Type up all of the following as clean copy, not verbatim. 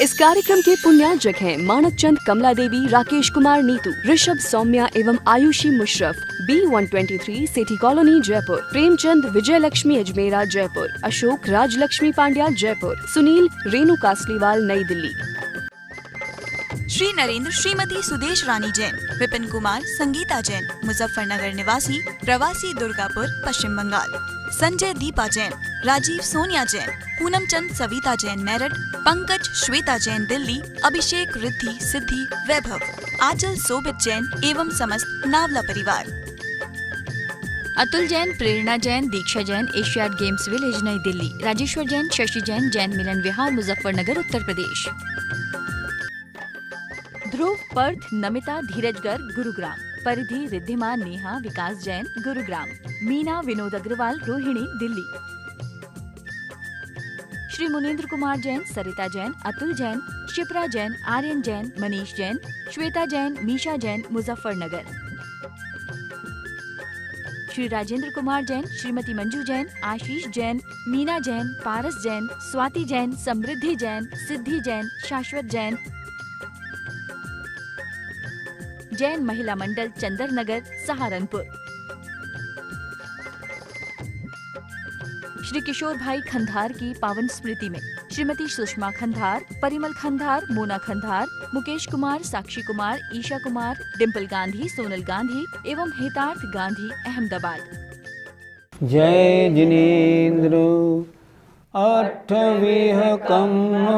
इस कार्यक्रम के पुण्यार्जक हैं मानक चंद, कमला देवी, राकेश कुमार नीतू, ऋषभ, सौम्या एवं Ayushi Musharraf, B123 city colony Jaipur, Premchand, Vijay Lakshmi Ajmera Jaipur, Ashok, Rajlakshmi Pandya Jaipur, Sunil, Renu Kasliwal New Delhi. Shri Narendra, Shrimati Sudesh रानी जैन, विपिन कुमार, संगीता जैन, मुजफ्फरनगर निवासी, प्रवासी, दुर्गापुर, पश्चिम बंगाल, संजय, दीपा जैन, राजीव, सोनिया जैन, पूनम चंद, सविता जैन मेरठ, पंकज, श्वेता जैन दिल्ली, अभिषेक, रिद्धि, सिद्धि, वैभव, आंचल, सोबित जैन एवं समस्त नावला परिवार। अतुल जैन, प्रेरणा जैन, दीक्षा जैन, एशियाड गेम्स विलेज नई दिल्ली, राजेश्वर जैन, शशि जैन, जैन मिलन विहार, मुजफ्फरनगर उत्तर प्रदेश। ध्रुव, पर्थ, नमिता, धीरजगर, गुरुग्राम, परिधि, रिद्धिमा, नेहा, विकास जैन, गुरुग्राम, मीना, विनोद अग्रवाल, रोहिणी, दिल्ली। श्री मुनेन्द्र कुमार जैन, सरिता जैन, अतुल जैन, शिप्रा जैन, आर्यन जैन, मनीष जैन, श्वेता जैन, मीशा जैन, मुजफ्फरनगर। श्री राजेंद्र कुमार जैन, श्रीमती मंजू जैन, आशीष जैन, मीना जैन, पारस जैन, स्वाति जैन, समृद्धि जैन, सिद्धि जैन, शाश्वत जैन, जैन महिला मंडल, चंदर नगर, सहारनपुर। श्री किशोर भाई खंधार की पावन स्मृति में श्रीमती सुषमा खंधार, परिमल खंधार, मोना खंधार, मुकेश कुमार, साक्षी कुमार, ईशा कुमार, डिम्पल गांधी, सोनल गांधी एवं हितार्थ गांधी, अहमदाबाद। जय जिनेन्द्र अठविह कम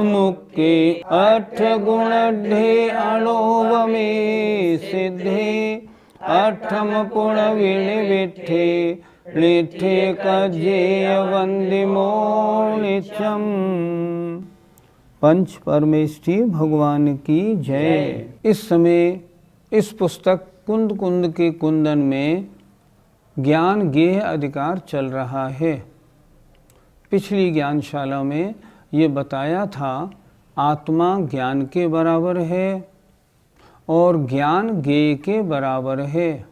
मुक्के अठ गुणढे अणोवमे सिद्धे अठम पुण विण विठे लिठे कजेय वंदिमो नित्यम। पंच परमेष्ठी भगवान की जय। इस समय इस पुस्तक कुंद कुंद के कुंदन में ज्ञान गेह अधिकार चल रहा है। पिछली ज्ञानशाला में ये बताया था आत्मा ज्ञान के बराबर है और ज्ञान ज्ञेय के बराबर है।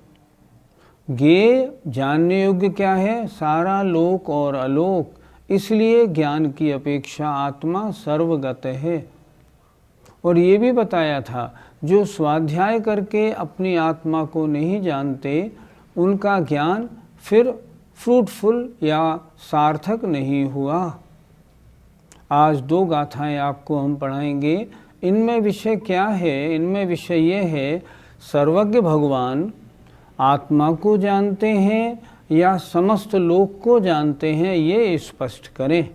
ज्ञेय जानने योग्य क्या है? सारा लोक और अलोक, इसलिए ज्ञान की अपेक्षा आत्मा सर्वगत है। और ये भी बताया था जो स्वाध्याय करके अपनी आत्मा को नहीं जानते उनका ज्ञान फिर फ्रूटफुल या सार्थक नहीं हुआ। आज दो गाथाएं आपको हम पढ़ाएंगे। इनमें विषय क्या है? इनमें विषय ये है सर्वज्ञ भगवान आत्मा को जानते हैं या समस्त लोक को जानते हैं, ये स्पष्ट करें।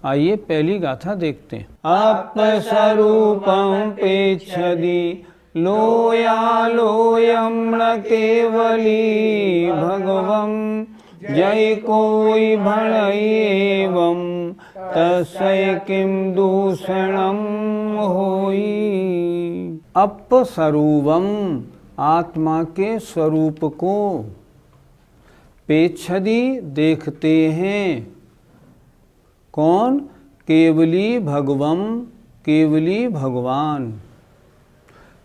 आइए पहली गाथा देखते हैं। अपस्वरूपं पेच्छदि लोया लोयं न केवली भगवं जय कोई भणैवं तस्य किं दूषणं होई। अपस्वरूपम आत्मा के स्वरूप को, पेच्छदि देखते हैं। कौन? केवली भगवम, केवली भगवान।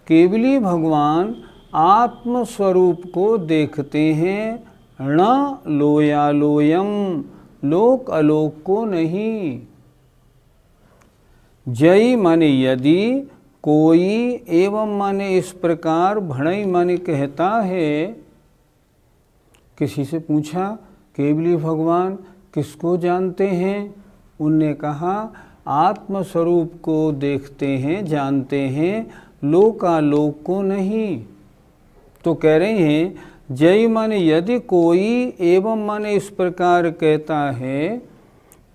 केवली भगवान आत्म स्वरूप को देखते हैं, न लोयालोयम, लोक अलोक को नहीं। जय माने यदि, कोई, एवं माने इस प्रकार, भणई माने कहता है। किसी से पूछा केवली भगवान किसको जानते हैं? उनने कहा आत्मस्वरूप को देखते हैं, जानते हैं, लोकालोक को नहीं। तो कह रहे हैं जय माने यदि कोई, एवं माने इस प्रकार कहता है,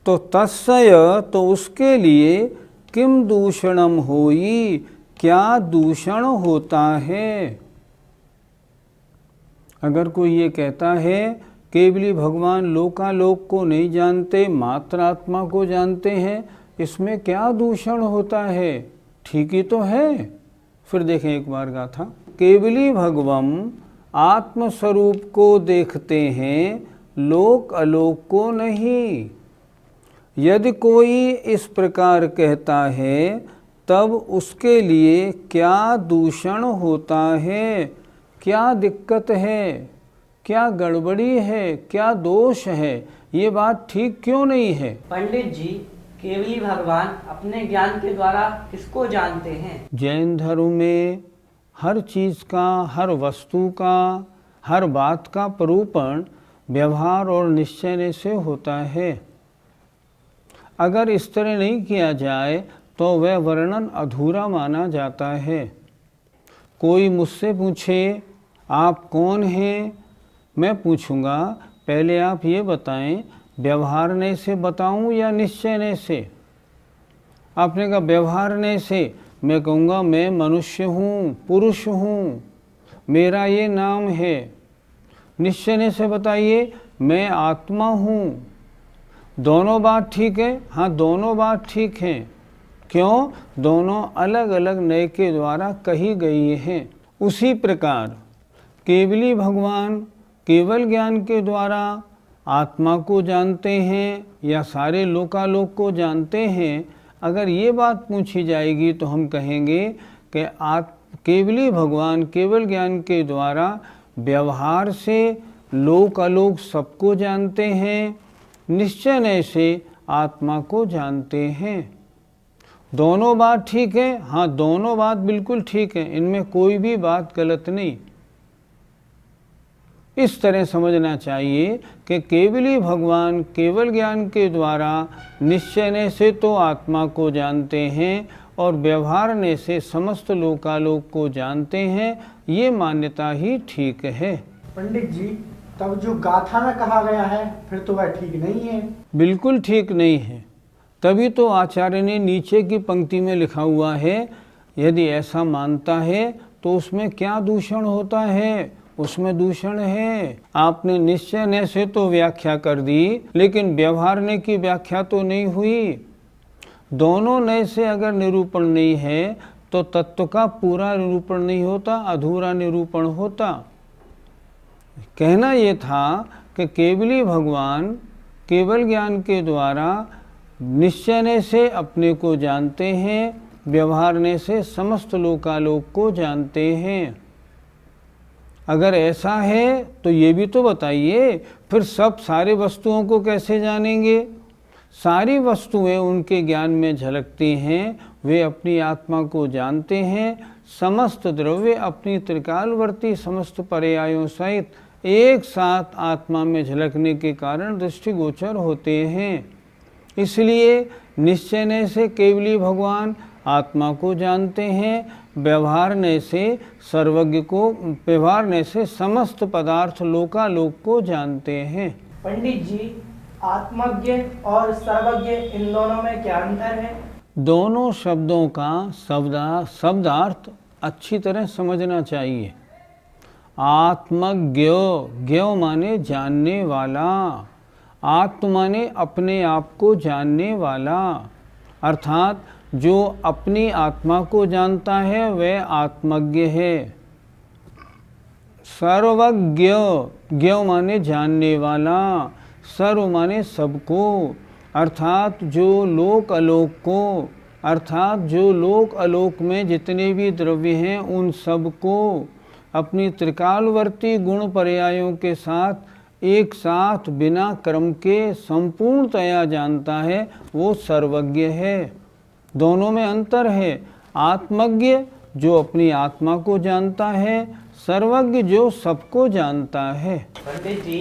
तो तस्य, तो उसके लिए, किम दूषणम होई, क्या दूषण होता है। अगर कोई ये कहता है केवली भगवान लोकालोक को नहीं जानते, मात्र आत्मा को जानते हैं, इसमें क्या दूषण होता है? ठीक ही तो है। फिर देखें एक बार गाथा। केवली भगवम आत्मस्वरूप को देखते हैं, लोक अलोक को नहीं। यदि कोई इस प्रकार कहता है तब उसके लिए क्या दूषण होता है, क्या दिक्कत है, क्या गड़बड़ी है, क्या दोष है, ये बात ठीक क्यों नहीं है? पंडित जी, केवली भगवान अपने ज्ञान के द्वारा किसको जानते हैं? जैन धर्म में हर चीज़ का, हर वस्तु का, हर बात का परूपण व्यवहार और निश्चय से होता है। अगर इस तरह नहीं किया जाए तो वह वर्णन अधूरा माना जाता है। कोई मुझसे पूछे आप कौन हैं, मैं पूछूंगा पहले आप ये बताएं व्यवहारने से बताऊं या निश्चयने से? आपने कहा व्यवहारने से, मैं कहूँगा मैं मनुष्य हूँ, पुरुष हूँ, मेरा ये नाम है। निश्चयने से बताइए मैं आत्मा हूँ। दोनों बात ठीक है? हाँ, दोनों बात ठीक है। क्यों? दोनों अलग अलग नय के द्वारा कही गई हैं। उसी प्रकार केवली भगवान केवल ज्ञान के द्वारा आत्मा को जानते हैं या सारे लोकालोक को जानते हैं। अगर ये बात पूछी जाएगी तो हम कहेंगे कि केवली भगवान केवल ज्ञान के द्वारा व्यवहार से लोकालोक सबको जानते हैं, निश्चय से आत्मा को जानते हैं। दोनों बात ठीक है? हाँ, दोनों बात बिल्कुल ठीक है, इनमें कोई भी बात गलत नहीं। इस तरह समझना चाहिए कि केवली भगवान केवल ज्ञान के द्वारा निश्चय से तो आत्मा को जानते हैं और व्यवहारने से समस्त लोकालोक को जानते हैं, ये मान्यता ही ठीक है। पंडित जी, तब जो गाथा में कहा गया है फिर तो वह ठीक नहीं है। बिल्कुल ठीक नहीं है, तभी तो आचार्य ने नीचे की पंक्ति में लिखा हुआ है यदि ऐसा मानता है तो उसमें क्या दूषण होता है? उसमें दूषण है। आपने निश्चय से तो व्याख्या कर दी, लेकिन व्यवहारने की व्याख्या तो नहीं हुई। दोनों नय से अगर निरूपण नहीं है तो तत्व का पूरा निरूपण नहीं होता, अधूरा निरूपण होता। कहना ये था कि केवली भगवान केवल ज्ञान के द्वारा निश्चय से अपने को जानते हैं, व्यवहारने से समस्त लोकालोक को जानते हैं। अगर ऐसा है तो ये भी तो बताइए, फिर सब सारे वस्तुओं को कैसे जानेंगे? सारी वस्तुएं उनके ज्ञान में झलकती हैं, वे अपनी आत्मा को जानते हैं। समस्त द्रव्य अपनी त्रिकालवर्ती समस्त पर्यायों सहित एक साथ आत्मा में झलकने के कारण दृष्टिगोचर होते हैं। इसलिए निश्चय से केवली भगवान आत्मा को जानते हैं, व्यवहारने से सर्वज्ञ को, व्यवहारने से समस्त पदार्थ लोकालोक को जानते हैं। पंडित जी, आत्मज्ञ और सर्वज्ञ इन दोनों में क्या अंतर है? दोनों शब्दों का शब्दार्थ अच्छी तरह समझना चाहिए। आत्मज्ञ, ज्ञ माने जानने वाला, आत्म माने अपने आप को जानने वाला, अर्थात जो अपनी आत्मा को जानता है वह आत्मज्ञ है। सर्वज्ञ, ज्ञ माने जानने वाला, सर्व माने सबको, अर्थात जो लोक अलोक को, अर्थात जो लोक अलोक में जितने भी द्रव्य हैं उन सबको अपनी त्रिकालवर्ती गुण पर्यायों के साथ एक साथ बिना क्रम के संपूर्णतया जानता है, वो सर्वज्ञ है। दोनों में अंतर है। आत्मज्ञ जो अपनी आत्मा को जानता है, सर्वज्ञ जो सबको जानता है। पंडित जी,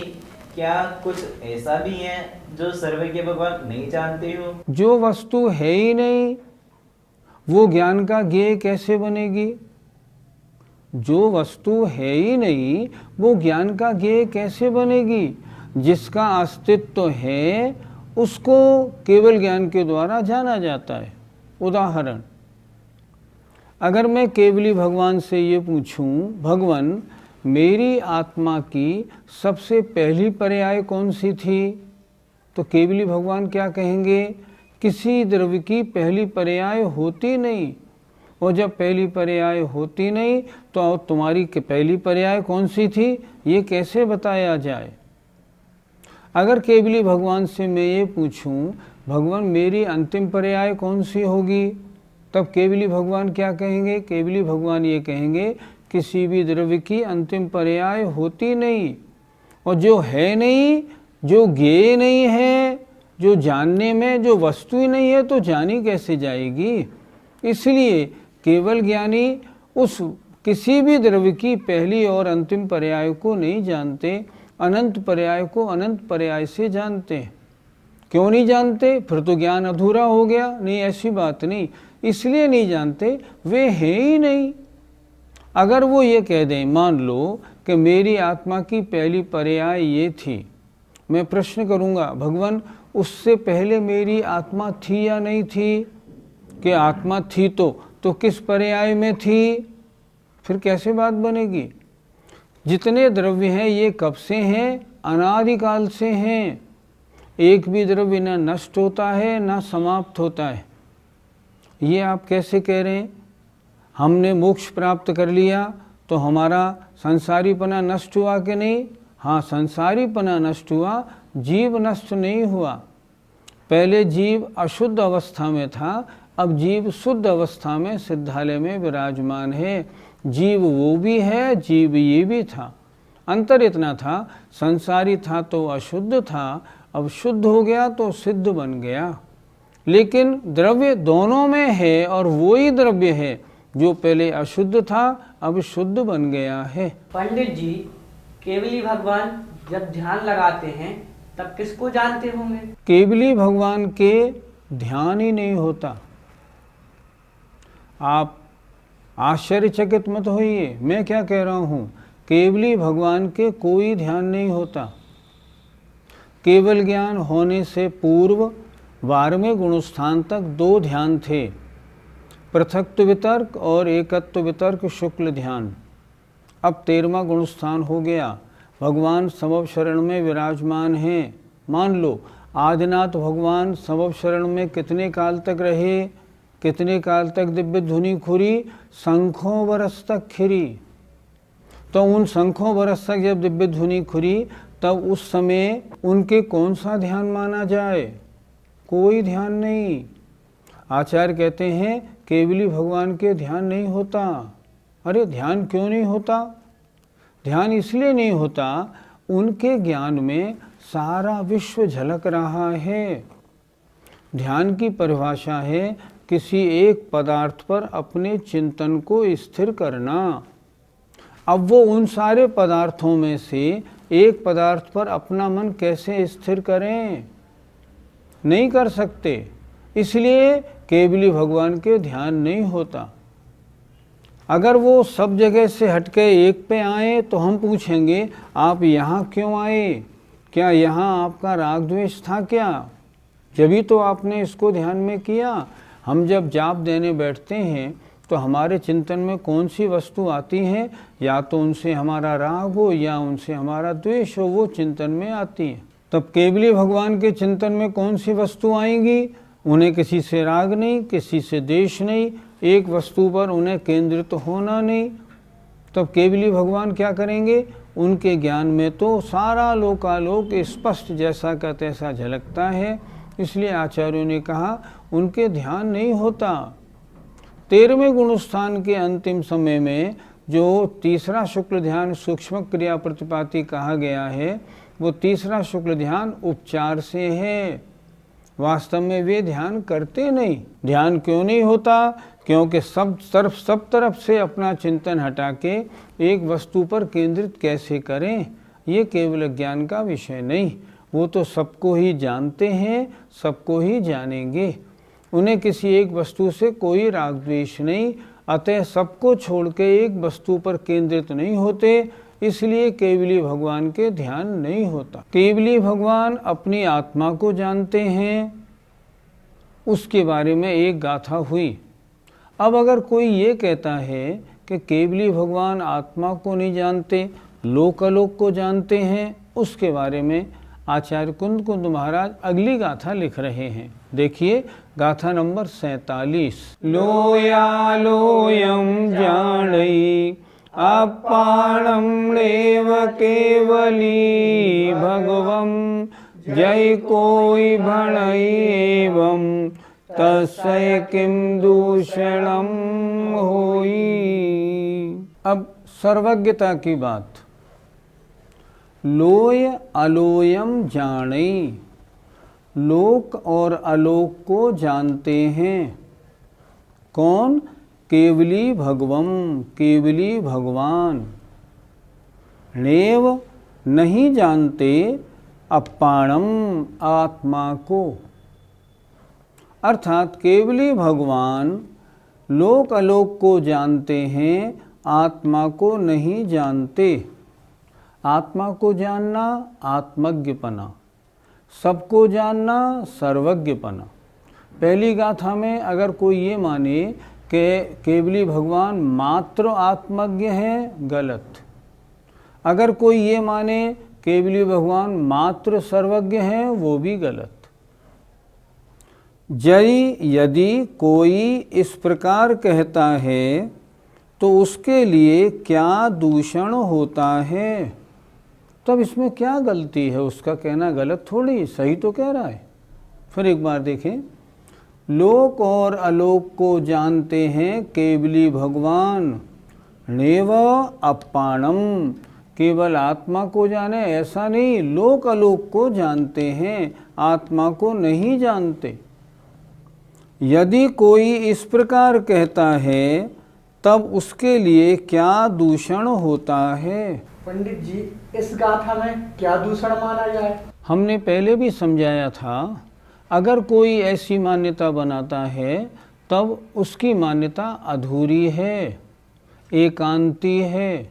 क्या कुछ ऐसा भी है जो सर्वज्ञ भगवान नहीं जानते हो? जो वस्तु है ही नहीं वो ज्ञान का ज्ञेय कैसे बनेगी? जो वस्तु है ही नहीं वो ज्ञान का ज्ञेय कैसे बनेगी? जिसका अस्तित्व है उसको केवल ज्ञान के द्वारा जाना जाता है। उदाहरण, अगर मैं केवली भगवान से ये पूछूं, भगवान मेरी आत्मा की सबसे पहली पर्याय कौन सी थी, तो केवली भगवान क्या कहेंगे? किसी द्रव्य की पहली पर्याय होती नहीं, और जब पहली पर्याय होती नहीं तो तुम्हारी पहली पर्याय कौन सी थी ये कैसे बताया जाए? अगर केवली भगवान से मैं ये पूछूं, भगवान मेरी अंतिम पर्याय कौन सी होगी, तब केवली भगवान क्या कहेंगे? केवली भगवान ये कहेंगे किसी भी द्रव्य की अंतिम पर्याय होती नहीं, और जो है नहीं, जो ज्ञेय नहीं है, जो जानने में जो वस्तु ही नहीं है तो जानी कैसे जाएगी। इसलिए केवल ज्ञानी उस किसी भी द्रव्य की पहली और अंतिम पर्याय को नहीं जानते, अनंत पर्याय को अनंत पर्याय से जानते हैं। क्यों नहीं जानते? फिर तो ज्ञान अधूरा हो गया। नहीं, ऐसी बात नहीं, इसलिए नहीं जानते, वे हैं ही नहीं। अगर वो ये कह दें, मान लो कि मेरी आत्मा की पहली पर्याय ये थी, मैं प्रश्न करूंगा, भगवान उससे पहले मेरी आत्मा थी या नहीं थी? कि आत्मा थी तो किस पर्याय में थी? फिर कैसे बात बनेगी? जितने द्रव्य हैं ये कब से हैं? अनादिकाल से हैं। एक भी द्रव्य न नष्ट होता है न समाप्त होता है। ये आप कैसे कह रहे हैं? हमने मोक्ष प्राप्त कर लिया तो हमारा संसारीपना नष्ट हुआ कि नहीं? हाँ, संसारीपना नष्ट हुआ, जीव नष्ट नहीं हुआ। पहले जीव अशुद्ध अवस्था में था, अब जीव शुद्ध अवस्था में सिद्धालय में विराजमान है। जीव वो भी है, जीव ये भी था। अंतर इतना था, संसारी था तो अशुद्ध था, अब शुद्ध हो गया तो सिद्ध बन गया। लेकिन द्रव्य दोनों में है और वो ही द्रव्य है जो पहले अशुद्ध था अब शुद्ध बन गया है। पंडित जी, केवली भगवान जब ध्यान लगाते हैं तब किसको जानते होंगे? केवली भगवान के ध्यान ही नहीं होता। आप आश्चर्यचकित मत होइए, मैं क्या कह रहा हूँ। केवली भगवान के कोई ध्यान नहीं होता। केवल ज्ञान होने से पूर्व 12वें गुणस्थान तक 2 ध्यान थे, पृथक्त्व वितर्क और एकत्व वितर्क शुक्ल ध्यान। अब 13वां गुणस्थान हो गया। भगवान सबब शरण में विराजमान हैं। मान लो आदिनाथ भगवान सबब शरण में कितने काल तक रहे? कितने काल तक दिव्य धुनी खुरी? शंखों बरस तक खिरी। तो उन शंखों बरस तक जब दिव्य धुनी खुरी, तब उस समय उनके कौन सा ध्यान माना जाए? कोई ध्यान नहीं। आचार्य कहते हैं केवली भगवान के ध्यान नहीं होता। अरे ध्यान क्यों नहीं होता? ध्यान इसलिए नहीं होता, उनके ज्ञान में सारा विश्व झलक रहा है। ध्यान की परिभाषा है किसी एक पदार्थ पर अपने चिंतन को स्थिर करना। अब वो उन सारे पदार्थों में से एक पदार्थ पर अपना मन कैसे स्थिर करें? नहीं कर सकते। इसलिए केवली भगवान के ध्यान नहीं होता। अगर वो सब जगह से हटके एक पे आए तो हम पूछेंगे आप यहाँ क्यों आए? क्या यहाँ आपका राग द्वेष था क्या? जभी तो आपने इसको ध्यान में किया। हम जब जाप देने बैठते हैं तो हमारे चिंतन में कौन सी वस्तु आती है? या तो उनसे हमारा राग हो या उनसे हमारा द्वेष हो, वो चिंतन में आती है। तब केवली भगवान के चिंतन में कौन सी वस्तु आएंगी? उन्हें किसी से राग नहीं, किसी से द्वेष नहीं, एक वस्तु पर उन्हें केंद्रित होना नहीं। तब केवली भगवान क्या करेंगे? उनके ज्ञान में तो सारा लोकालोक स्पष्ट जैसा का तैसा झलकता है। इसलिए आचार्यों ने कहा उनके ध्यान नहीं होता। 13वें गुणस्थान के अंतिम समय में जो तीसरा शुक्ल ध्यान सूक्ष्म क्रिया प्रतिपाती कहा गया है, वो तीसरा शुक्ल ध्यान उपचार से है। वास्तव में वे ध्यान करते नहीं। ध्यान क्यों नहीं होता? क्योंकि सब तरफ से अपना चिंतन हटा के एक वस्तु पर केंद्रित कैसे करें, ये केवल ज्ञान का विषय नहीं। वो तो सबको ही जानते हैं, सबको ही जानेंगे। उन्हें किसी एक वस्तु से कोई राग द्वेष नहीं, अतः सबको छोड़ के एक वस्तु पर केंद्रित नहीं होते। इसलिए केवली भगवान के ध्यान नहीं होता। केवली भगवान अपनी आत्मा को जानते हैं, उसके बारे में एक गाथा हुई। अब अगर कोई ये कहता है कि केवली भगवान आत्मा को नहीं जानते, लोकालोक को जानते हैं, उसके बारे में आचार्य कुंद महाराज अगली गाथा लिख रहे हैं। देखिए गाथा नंबर 47। लोया लोयम जानई अपाणम लेव केवली भगवम जय कोई भणई एवं तस्य किम दूषणम होई। अब सर्वज्ञता की बात। लोय अलोयम जानई, लोक और अलोक को जानते हैं। कौन? केवली भगवम, केवली भगवान। नेव नहीं जानते अपाणम आत्मा को, अर्थात केवली भगवान लोक अलोक को जानते हैं, आत्मा को नहीं जानते। आत्मा को जानना आत्मज्ञपना, सबको जानना सर्वज्ञपना। पहली गाथा में अगर कोई ये माने कि केवली भगवान मात्र आत्मज्ञ हैं, गलत। अगर कोई ये माने केवली भगवान मात्र सर्वज्ञ हैं, वो भी गलत। यदि कोई इस प्रकार कहता है तो उसके लिए क्या दूषण होता है? तब इसमें क्या गलती है? उसका कहना गलत थोड़ी, सही तो कह रहा है। फिर एक बार देखें, लोक और अलोक को जानते हैं केवली भगवान, नेव अपाणम, केवल आत्मा को जाने ऐसा नहीं, लोक अलोक को जानते हैं, आत्मा को नहीं जानते। यदि कोई इस प्रकार कहता है तब उसके लिए क्या दूषण होता है? पंडित जी, इस गाथा में क्या दूषण माना जाए? हमने पहले भी समझाया था, अगर कोई ऐसी मान्यता बनाता है तब उसकी मान्यता अधूरी है, एकांती है।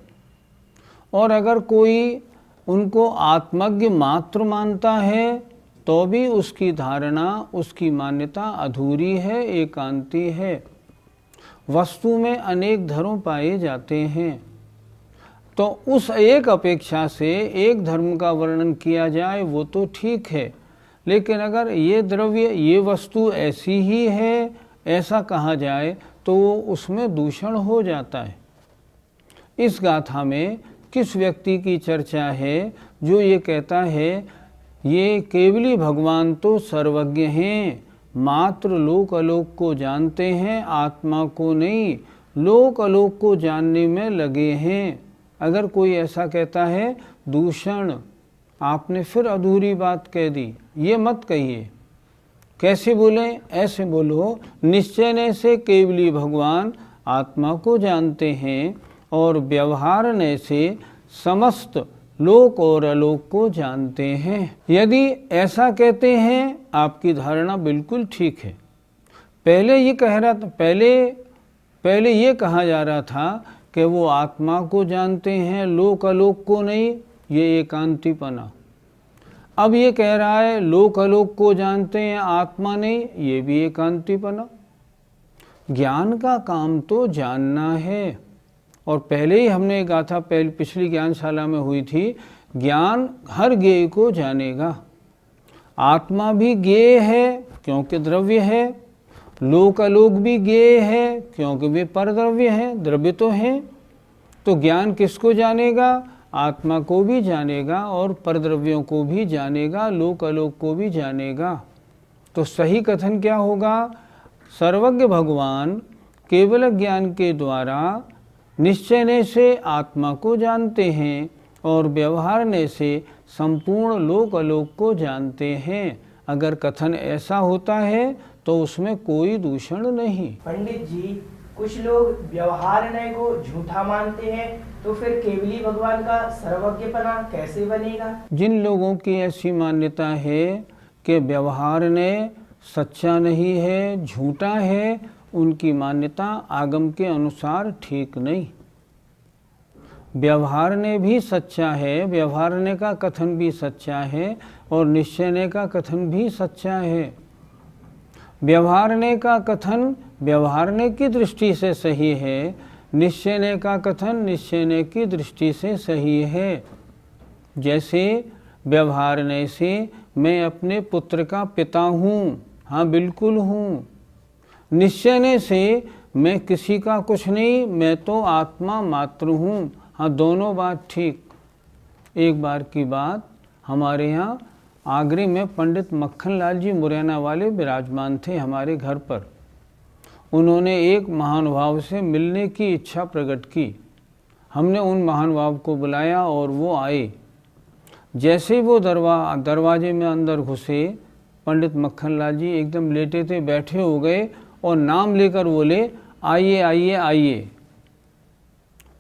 और अगर कोई उनको आत्मज्ञ मात्र मानता है तो भी उसकी धारणा, उसकी मान्यता अधूरी है, एकांती है। वस्तु में अनेक धर्म पाए जाते हैं, तो उस एक अपेक्षा से एक धर्म का वर्णन किया जाए वो तो ठीक है, लेकिन अगर ये द्रव्य, ये वस्तु ऐसी ही है ऐसा कहा जाए तो वो उसमें दूषण हो जाता है। इस गाथा में किस व्यक्ति की चर्चा है जो ये कहता है ये केवली भगवान तो सर्वज्ञ हैं, मात्र लोक अलोक को जानते हैं, आत्मा को नहीं, लोक अलोक को जानने में लगे हैं। अगर कोई ऐसा कहता है दूषण, आपने फिर अधूरी बात कह दी, ये मत कहिए। कैसे बोले? ऐसे बोलो, निश्चय से केवली भगवान आत्मा को जानते हैं और व्यवहार से समस्त लोक और अलोक को जानते हैं। यदि ऐसा कहते हैं आपकी धारणा बिल्कुल ठीक है। पहले ये कह रहा था, पहले ये कहा जा रहा था कि वो आत्मा को जानते हैं, लोक अलोक को नहीं, ये एकांतीपना। अब ये कह रहा है लोक अलोक को जानते हैं, आत्मा नहीं, ये भी एकांतीपना। ज्ञान का काम तो जानना है, और पहले ही हमने गाथा पिछली ज्ञानशाला में हुई थी, ज्ञान हर ज्ञेय को जानेगा। आत्मा भी ज्ञेय है क्योंकि द्रव्य है, लोक अलोक भी ज्ञेय है क्योंकि वे परद्रव्य हैं, द्रव्य तो हैं। तो ज्ञान किसको जानेगा? आत्मा को भी जानेगा और परद्रव्यों को भी जानेगा, लोक अलोक को भी जानेगा। तो सही कथन क्या होगा? सर्वज्ञ भगवान केवल ज्ञान के द्वारा निश्चय से आत्मा को जानते हैं और व्यवहार से संपूर्ण लोक अलोक को जानते हैं। अगर कथन ऐसा होता है तो उसमें कोई दूषण नहीं। पंडित जी, कुछ लोग व्यवहार को झूठा मानते हैं, तो फिर केवली भगवान का सर्वज्ञपना कैसे बनेगा? जिन लोगों की ऐसी मान्यता है कि व्यवहार सच्चा नहीं है, झूठा है, उनकी मान्यता आगम के अनुसार ठीक नहीं। व्यवहार भी सच्चा है, व्यवहार का कथन भी सच्चा है और निश्चय का कथन भी सच्चा है। व्यवहार का कथन व्यवहार की दृष्टि से सही है, निश्चय का कथन निश्चय की दृष्टि से सही है। जैसे व्यवहार से मैं अपने पुत्र का पिता हूँ, हाँ बिल्कुल हूँ। निश्चय से मैं किसी का कुछ नहीं, मैं तो आत्मा मात्र हूँ, हाँ दोनों बात ठीक। एक बार की बात, हमारे यहाँ आगरे में पंडित मक्खन लाल जी मुरैना वाले विराजमान थे हमारे घर पर। उन्होंने एक महानुभाव से मिलने की इच्छा प्रकट की। हमने उन महानुभाव को बुलाया और वो आए। जैसे वो दरवाजे में अंदर घुसे पंडित मक्खनलाल जी एकदम लेटे थे, बैठे हो गए और नाम लेकर बोले, आइए आइए आइए।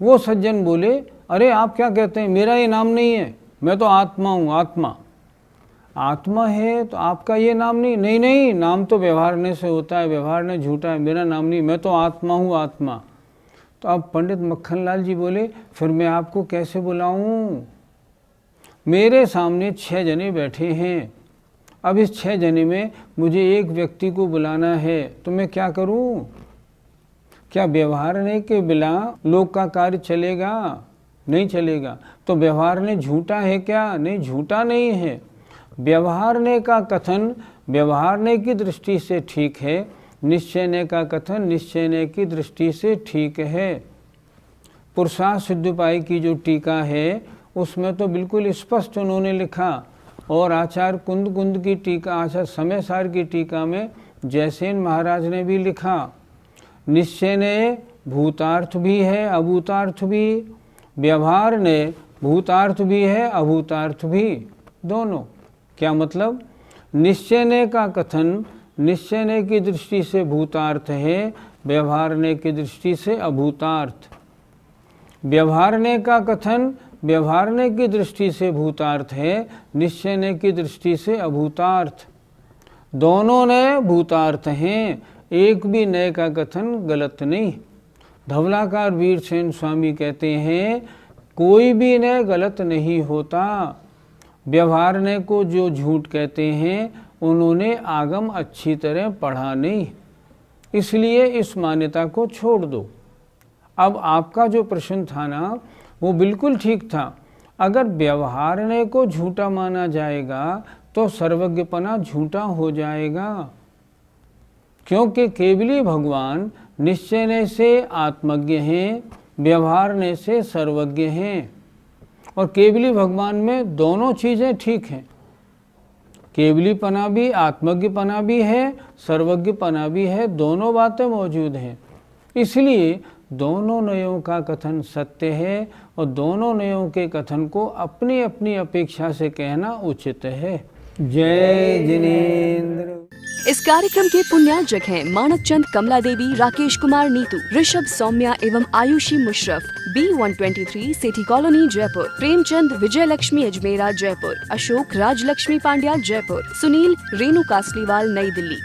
वो सज्जन बोले, अरे आप क्या कहते हैं, मेरा ये नाम नहीं है, मैं तो आत्मा हूँ, आत्मा। आत्मा है तो आपका ये नाम नहीं? नहीं नहीं, नाम तो व्यवहारने से होता है, व्यवहारने झूठा है, मेरा नाम नहीं, मैं तो आत्मा हूँ, आत्मा। तो अब पंडित मक्खनलाल जी बोले, फिर मैं आपको कैसे बुलाऊं? मेरे सामने 6 जने बैठे हैं, अब इस 6 जने में मुझे एक व्यक्ति को बुलाना है, तो मैं क्या करूं? क्या व्यवहारने के बिना लोक का कार्य चलेगा? नहीं चलेगा। तो व्यवहारने झूठा है क्या? नहीं, झूठा नहीं है। व्यवहारने का कथन व्यवहारने की दृष्टि से ठीक है, निश्चयने का कथन निश्चयने की दृष्टि से ठीक है। पुरुषार्थ सिद्धोपाय की जो टीका है उसमें तो बिल्कुल स्पष्ट उन्होंने लिखा, और आचार्य कुंद की टीका, आचार्य समयसार की टीका में जयसेन महाराज ने भी लिखा, निश्चय ने भूतार्थ भी है अभूतार्थ भी, व्यवहार ने भूतार्थ भी है अभूतार्थ भी, दोनों। क्या मतलब? निश्चयने का कथन निश्चयने की दृष्टि से भूतार्थ है, व्यवहारने की दृष्टि से अभूतार्थ। व्यवहारने का कथन व्यवहारने की दृष्टि से भूतार्थ है, निश्चयने की दृष्टि से अभूतार्थ। दोनों नए भूतार्थ हैं, एक भी नए का कथन गलत नहीं। धवलाकार वीरसेन स्वामी कहते हैं, कोई भी नए गलत नहीं होता। व्यवहारने को जो झूठ कहते हैं उन्होंने आगम अच्छी तरह पढ़ा नहीं, इसलिए इस मान्यता को छोड़ दो। अब आपका जो प्रश्न था ना, वो बिल्कुल ठीक था। अगर व्यवहारने को झूठा माना जाएगा तो सर्वज्ञपना झूठा हो जाएगा, क्योंकि केवली भगवान निश्चयने से आत्मज्ञ हैं, व्यवहारने से सर्वज्ञ हैं। और केवली भगवान में दोनों चीज़ें ठीक हैं, केवलीपना भी, आत्मज्ञपना भी है, सर्वज्ञपना भी है, दोनों बातें मौजूद हैं। इसलिए दोनों नयों का कथन सत्य है और दोनों नयों के कथन को अपनी अपनी अपेक्षा से कहना उचित है। जय जिनेन्द्र। इस कार्यक्रम के पुण्यार्जक हैं मानकचंद कमला देवी, राकेश कुमार नीतू, ऋषभ सौम्या एवं Ayushi Musharraf, B123 city colony Jaipur, Premchand Vijay Lakshmi Ajmera Jaipur, Ashok Rajlakshmi Pandya Jaipur, Sunil Renu Kasliwal New Delhi.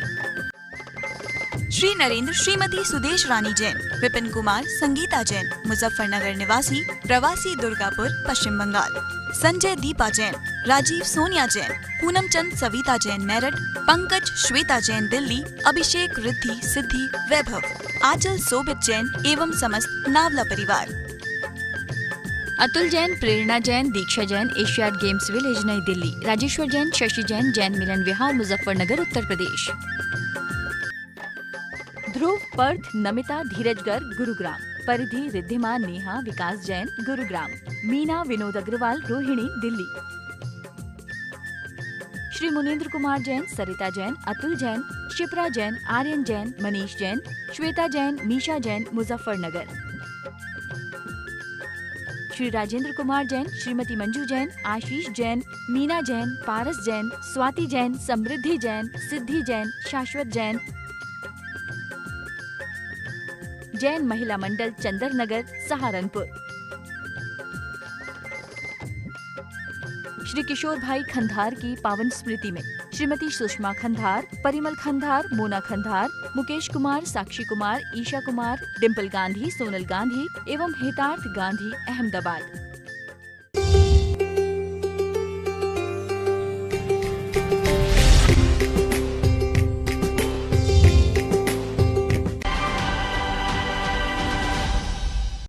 Shri Narendra Shrimati Sudesh रानी जैन, विपिन कुमार संगीता जैन, मुजफ्फरनगर निवासी, प्रवासी दुर्गापुर पश्चिम बंगाल। संजय दीपा जैन, राजीव सोनिया जैन, पूनम चंद सविता जैन मेरठ, पंकज श्वेता जैन दिल्ली, अभिषेक रिद्धि सिद्धि वैभव, आंचल सोभित जैन एवं समस्त नावला परिवार। अतुल जैन, प्रेरणा जैन, दीक्षा जैन, एशियाड गेम्स विलेज नई दिल्ली, राजेश्वर जैन, शशि जैन, जैन मिलन विहार मुजफ्फरनगर उत्तर प्रदेश। ध्रुव, पर्थ, नमिता, धीरज गर्ग गुरुग्राम, परिधि, रिद्धिमा, नेहा, विकास जैन गुरुग्राम, मीना, विनोद अग्रवाल, रोहिणी दिल्ली। श्री मुनीन्द्र कुमार जैन, सरिता जैन, अतुल जैन, शिप्रा जैन, आर्यन जैन, मनीष जैन, श्वेता जैन, मीशा जैन मुजफ्फरनगर। श्री राजेंद्र कुमार जैन, श्रीमती मंजू जैन, आशीष जैन, मीना जैन, पारस जैन, स्वाति जैन, समृद्धि जैन, सिद्धि जैन, शाश्वत जैन, जैन महिला मंडल चंदर नगर सहारनपुर। श्री किशोर भाई खंधार की पावन स्मृति में श्रीमती सुषमा खंधार, परिमल खंधार, मोना खंधार, मुकेश कुमार, साक्षी कुमार, ईशा कुमार, डिम्पल गांधी, सोनल गांधी एवं हितार्थ गांधी अहमदाबाद।